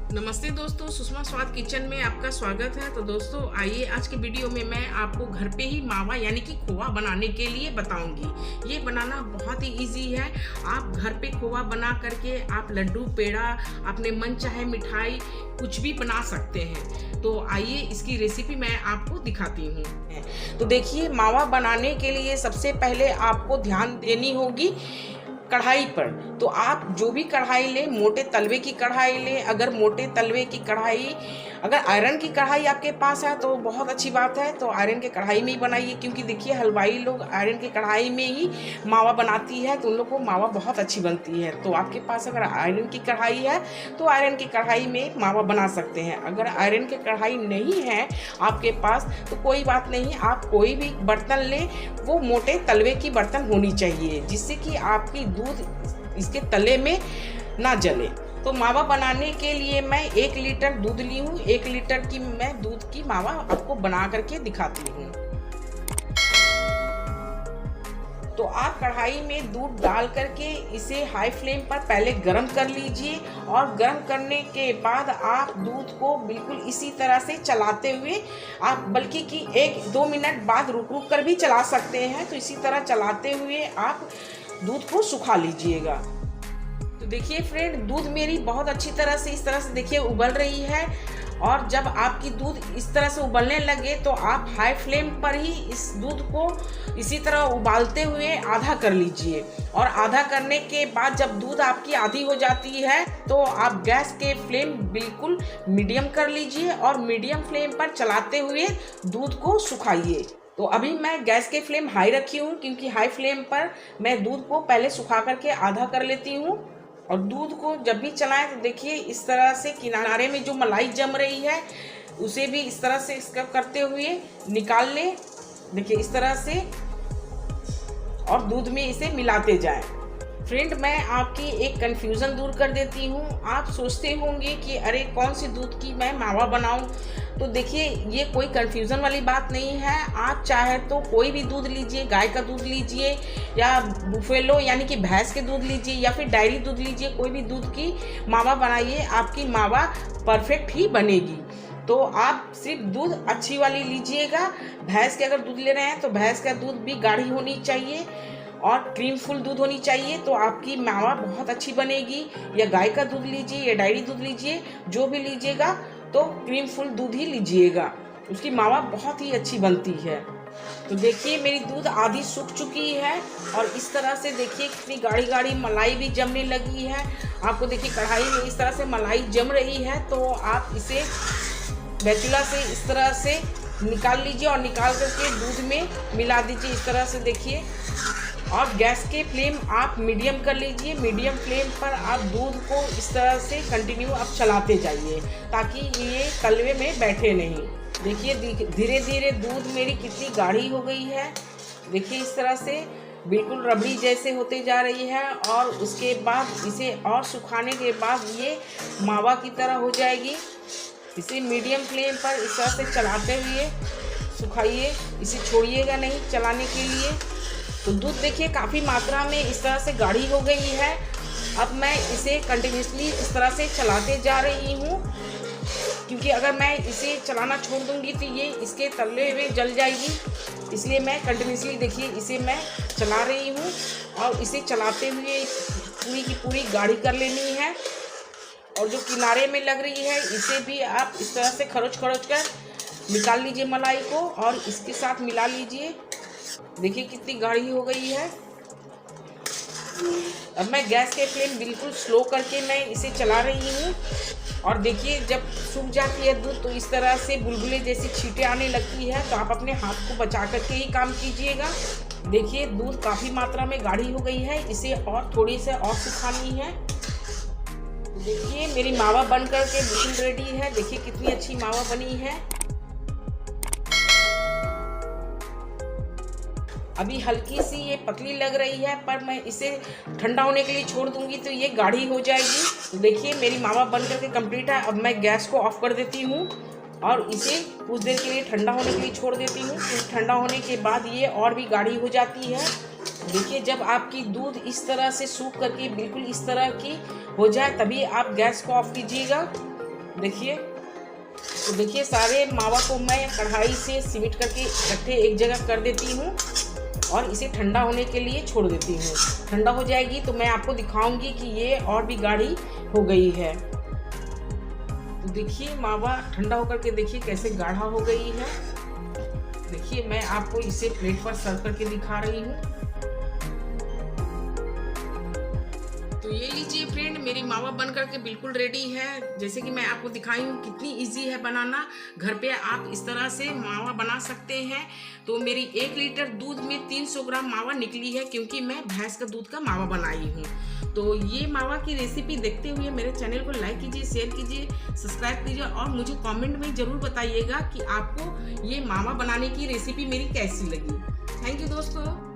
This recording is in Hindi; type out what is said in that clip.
नमस्ते दोस्तों, सुषमा स्वाद किचन में आपका स्वागत है। तो दोस्तों आइए आज की वीडियो में मैं आपको घर पे ही मावा यानी कि खोवा बनाने के लिए बताऊंगी। ये बनाना बहुत ही इजी है। आप घर पे खोवा बना करके आप लड्डू, पेड़ा, अपने मन चाहे मिठाई कुछ भी बना सकते हैं। तो आइए इसकी रेसिपी मैं आपको दिखाती हूँ। तो देखिए, मावा बनाने के लिए सबसे पहले आपको ध्यान देनी होगी कढ़ाई पर। तो आप जो भी कढ़ाई लें, मोटे तलवे की कढ़ाई लें। अगर मोटे तलवे की कढ़ाई, अगर आयरन की कढ़ाई आपके पास है तो बहुत अच्छी बात है, तो आयरन के कढ़ाई में ही बनाइए। क्योंकि देखिए, हलवाई लोग आयरन की कढ़ाई में ही मावा बनाती है तो उन लोग को मावा बहुत अच्छी बनती है। तो आपके पास अगर आयरन की कढ़ाई है तो आयरन की कढ़ाई में मावा बना सकते हैं। अगर आयरन की कढ़ाई नहीं है आपके पास तो कोई बात नहीं, आप कोई भी बर्तन लें, वो मोटे तलवे की बर्तन होनी चाहिए जिससे कि आपकी दूध इसके तले में ना जले। तो मावा बनाने के लिए मैं 1 लीटर दूध ली हूँ। 1 लीटर की मैं दूध की मावा आपको बना करके दिखाती हूँ। तो आप कढ़ाई में दूध डाल करके इसे हाई फ्लेम पर पहले गर्म कर लीजिए, और गर्म करने के बाद आप दूध को बिल्कुल इसी तरह से चलाते हुए, आप बल्कि कि 1-2 मिनट बाद रुक रुक कर भी चला सकते हैं। तो इसी तरह चलाते हुए आप दूध को सुखा लीजिएगा। तो देखिए फ्रेंड, दूध मेरी बहुत अच्छी तरह से इस तरह से देखिए उबल रही है। और जब आपकी दूध इस तरह से उबलने लगे तो आप हाई फ्लेम पर ही इस दूध को इसी तरह उबालते हुए आधा कर लीजिए। और आधा करने के बाद जब दूध आपकी आधी हो जाती है तो आप गैस के फ्लेम बिल्कुल मीडियम कर लीजिए, और मीडियम फ्लेम पर चलाते हुए दूध को सुखाइए। तो अभी मैं गैस के फ्लेम हाई रखी हूँ, क्योंकि हाई फ्लेम पर मैं दूध को पहले सुखा करके आधा कर लेती हूँ। और दूध को जब भी चलाएं तो देखिए इस तरह से किनारे में जो मलाई जम रही है उसे भी इस तरह से इसका करते हुए निकाल लें। देखिए इस तरह से, और दूध में इसे मिलाते जाएं। फ्रेंड, मैं आपकी एक कन्फ्यूज़न दूर कर देती हूँ। आप सोचते होंगे कि अरे कौन सी दूध की मैं मावा बनाऊँ। तो देखिए, ये कोई कन्फ्यूज़न वाली बात नहीं है। आप चाहे तो कोई भी दूध लीजिए, गाय का दूध लीजिए या बुफेलो यानी कि भैंस के दूध लीजिए, या फिर डेयरी दूध लीजिए। कोई भी दूध की मावा बनाइए, आपकी मावा परफेक्ट ही बनेगी। तो आप सिर्फ दूध अच्छी वाली लीजिएगा। भैंस के अगर दूध ले रहे हैं तो भैंस का दूध भी गाढ़ी होनी चाहिए और क्रीम फुल दूध होनी चाहिए, तो आपकी मावा बहुत अच्छी बनेगी। या गाय का दूध लीजिए या डेयरी दूध लीजिए, जो भी लीजिएगा तो क्रीम फुल दूध ही लीजिएगा, उसकी मावा बहुत ही अच्छी बनती है। तो देखिए मेरी दूध आधी सूख चुकी है, और इस तरह से देखिए कितनी गाढ़ी गाढ़ी मलाई भी जमने लगी है। आपको देखिए कढ़ाई में इस तरह से मलाई जम रही है। तो आप इसे स्पैचुला से इस तरह से निकाल लीजिए, और निकाल करके दूध में मिला दीजिए इस तरह से देखिए। और गैस के फ्लेम आप मीडियम कर लीजिए। मीडियम फ्लेम पर आप दूध को इस तरह से कंटिन्यू आप चलाते जाइए, ताकि ये तलवे में बैठे नहीं। देखिए धीरे धीरे दूध मेरी कितनी गाढ़ी हो गई है। देखिए इस तरह से बिल्कुल रबड़ी जैसे होते जा रही है, और उसके बाद इसे और सुखाने के बाद ये मावा की तरह हो जाएगी। इसे मीडियम फ्लेम पर इस तरह से चलाते हुए सुखाइए, इसे छोड़िएगा नहीं चलाने के लिए। तो दूध देखिए काफ़ी मात्रा में इस तरह से गाढ़ी हो गई है। अब मैं इसे कंटिन्यूसली इस तरह से चलाते जा रही हूँ, क्योंकि अगर मैं इसे चलाना छोड़ दूँगी तो ये इसके तले में जल जाएगी। इसलिए मैं कंटिन्यूसली देखिए इसे मैं चला रही हूँ, और इसे चलाते हुए पूरी की पूरी गाढ़ी कर लेनी है। और जो किनारे में लग रही है इसे भी आप इस तरह से खरोच खरोच कर निकाल लीजिए मलाई को, और इसके साथ मिला लीजिए। देखिए कितनी गाढ़ी हो गई है। अब मैं गैस के फ्लेम बिल्कुल स्लो करके मैं इसे चला रही हूँ। और देखिए जब सूख जाती है दूध तो इस तरह से बुलबुले जैसी छींटे आने लगती है, तो आप अपने हाथ को बचा करके ही काम कीजिएगा। देखिए दूध काफ़ी मात्रा में गाढ़ी हो गई है, इसे और थोड़ी से और सुखानी है। देखिए मेरी मावा बन करके बिल्कुल रेडी है। देखिए कितनी अच्छी मावा बनी है। अभी हल्की सी ये पतली लग रही है, पर मैं इसे ठंडा होने के लिए छोड़ दूंगी तो ये गाढ़ी हो जाएगी। तो देखिए मेरी मावा बन करके कंप्लीट है। अब मैं गैस को ऑफ कर देती हूँ और इसे कुछ देर के लिए ठंडा होने के लिए छोड़ देती हूँ। ठंडा होने के बाद ये और भी गाढ़ी हो जाती है। देखिए जब आपकी दूध इस तरह से सूख करके बिल्कुल इस तरह की हो जाए तभी आप गैस को ऑफ कीजिएगा। देखिए, तो देखिए सारे मावा को मैं कढ़ाई से सिमट करके इकट्ठे एक जगह कर देती हूँ और इसे ठंडा होने के लिए छोड़ देती हूँ। ठंडा हो जाएगी तो मैं आपको दिखाऊंगी कि ये और भी गाढ़ी हो गई है। तो देखिए मावा ठंडा होकर के देखिए कैसे गाढ़ा हो गई है। देखिए मैं आपको इसे प्लेट पर सर्व करके दिखा रही हूँ। तो ये लीजिए फ्रेंड, मेरी मावा बन करके बिल्कुल रेडी है। जैसे कि मैं आपको दिखाई हूँ कितनी इजी है बनाना। घर पे आप इस तरह से मावा बना सकते हैं। तो मेरी 1 लीटर दूध में 300 ग्राम मावा निकली है, क्योंकि मैं भैंस का दूध का मावा बनाई हूँ। तो ये मावा की रेसिपी देखते हुए मेरे चैनल को लाइक कीजिए, शेयर कीजिए, सब्सक्राइब कीजिए और मुझे कमेंट में ज़रूर बताइएगा कि आपको ये मावा बनाने की रेसिपी मेरी कैसी लगी। थैंक यू दोस्तों।